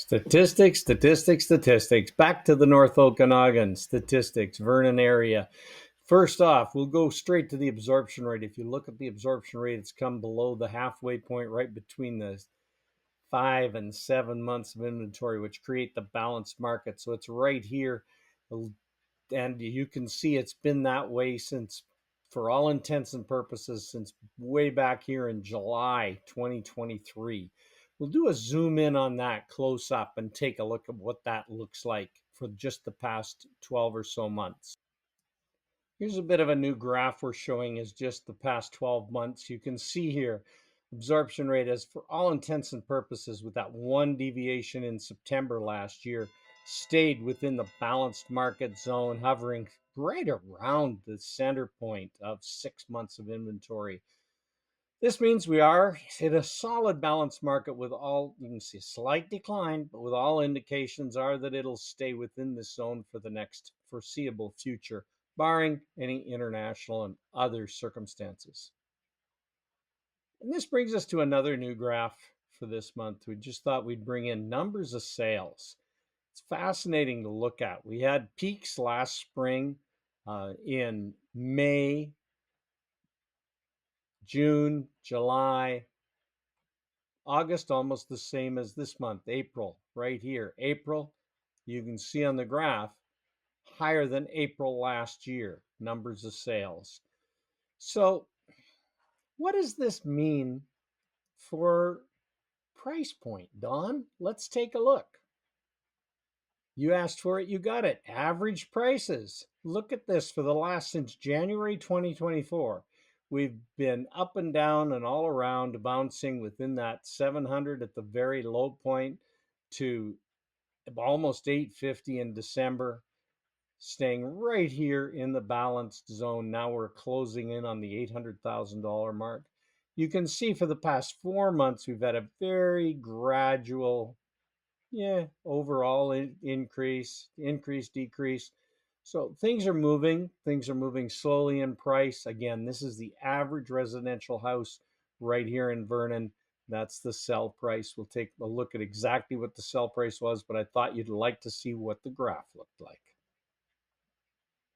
Statistics, statistics, statistics. Back to the North Okanagan statistics, Vernon area. First off, we'll go straight to the absorption rate. If you look at the absorption rate, it's come below the halfway point right between the 5 and 7 months of inventory, which create the balanced market. So it's right here. And you can see it's been that way since, for all intents and purposes, since way back here in July 2023. We'll do a zoom in on that close up and take a look at what that looks like for just the past 12 or so months. Here's a bit of a new graph we're showing is just the past 12 months. You can see here absorption rate is, for all intents and purposes, with that one deviation in September last year, stayed within the balanced market zone, hovering right around the center point of 6 months of inventory. This means we are in a solid balanced market with all, you can see a slight decline, but with all indications are that it'll stay within this zone for the next foreseeable future, barring any international and other circumstances. And this brings us to another new graph for this month. We just thought we'd bring in numbers of sales. It's fascinating to look at. We had peaks last spring in May, June, July, August, almost the same as this month, April, right here. April, you can see on the graph, higher than April last year, numbers of sales. So what does this mean for price point, Don? Let's take a look. You asked for it, you got it. Average prices. Look at this for the last, since January 2024. We've been up and down and all around, bouncing within that 700 at the very low point to almost 850 in December, staying right here in the balanced zone. Now we're closing in on the $800,000 mark. You can see for the past 4 months, we've had a very gradual, overall increase, decrease. So things are moving. Things are moving slowly in price. Again, this is the average residential house right here in Vernon. That's the sell price. We'll take a look at exactly what the sell price was, but I thought you'd like to see what the graph looked like.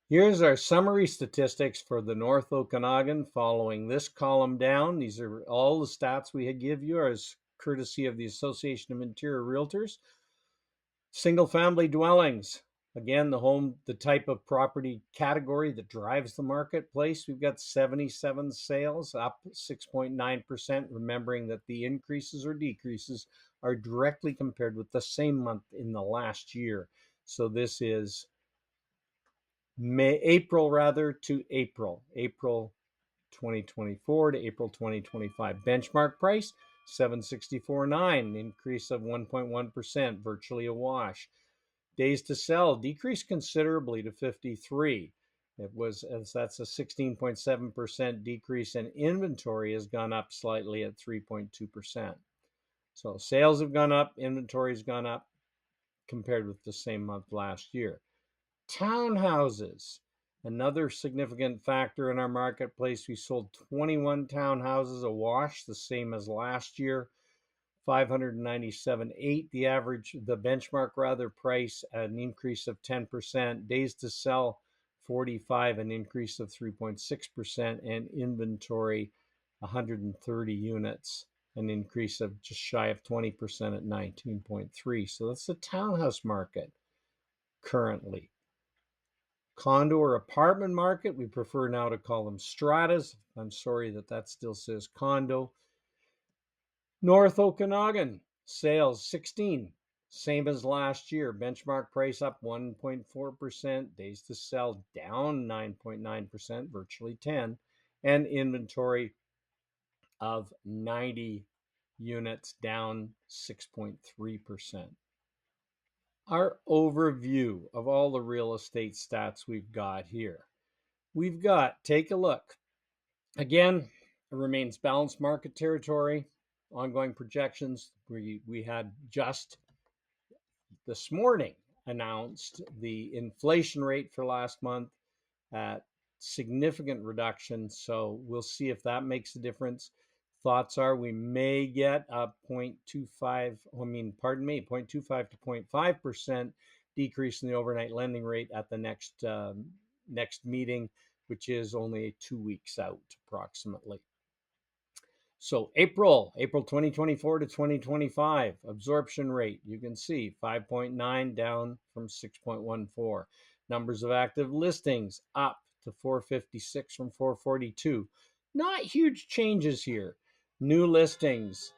Here's our summary statistics for the North Okanagan following this column down. These are all the stats we give you as courtesy of the Association of Interior Realtors. Single family dwellings. Again, the type of property category that drives the marketplace. We've got 77 sales, up 6.9%, remembering that the increases or decreases are directly compared with the same month in the last year. So this is April to April 2024 to April 2025. Benchmark price, 764.9, increase of 1.1%, virtually a wash. Days to sell decreased considerably to 53. That's a 16.7% decrease, and inventory has gone up slightly at 3.2%. So sales have gone up, inventory has gone up compared with the same month last year. Townhouses, another significant factor in our marketplace. We sold 21 townhouses, a wash, the same as last year. 597.8, the benchmark price, an increase of 10%. Days to sell, 45, an increase of 3.6%, and inventory, 130 units, an increase of just shy of 20% at 19.3. So that's the townhouse market currently. Condo or apartment market, we prefer now to call them stratas. I'm sorry that still says condo. North Okanagan, sales 16, same as last year. Benchmark price up 1.4%, days to sell down 9.9%, virtually 10, and inventory of 90 units, down 6.3%. Our overview of all the real estate stats we've got here. Take a look. Again, it remains balanced market territory. Ongoing projections. We had just this morning announced the inflation rate for last month at significant reduction. So we'll see if that makes a difference. Thoughts are we may get a 0.25, 0.25 to 0.5% decrease in the overnight lending rate at the next meeting, which is only 2 weeks out approximately. So April 2024 to 2025, absorption rate, you can see 5.9 down from 6.14. Numbers of active listings up to 456 from 442. Not huge changes here. New listings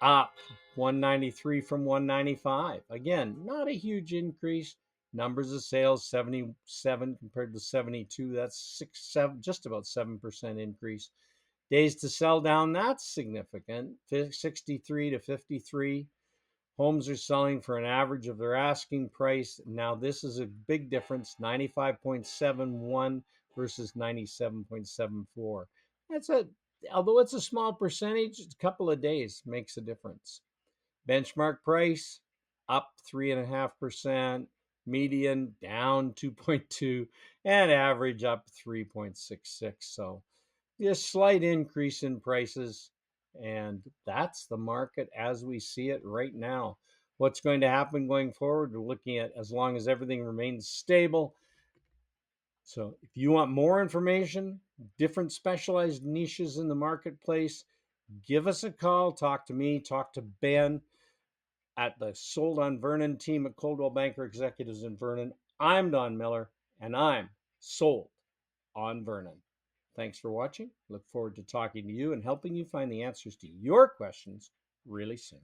up 193 from 195. Again, not a huge increase. Numbers of sales 77 compared to 72. That's 7, just about 7% increase. Days to sell down, that's significant, 63 to 53. Homes are selling for an average of their asking price. Now, this is a big difference, 95.71 versus 97.74. Although it's a small percentage, a couple of days makes a difference. Benchmark price up 3.5%, median down 2.2, and average up 3.66. So, a slight increase in prices, and that's the market as we see it right now. What's going to happen going forward? We're looking at as long as everything remains stable. So if you want more information, different specialized niches in the marketplace, give us a call, talk to me, talk to Ben at the Sold on Vernon team at Coldwell Banker Executives in Vernon. I'm Don Miller, and I'm sold on Vernon. Thanks for watching. Look forward to talking to you and helping you find the answers to your questions really soon.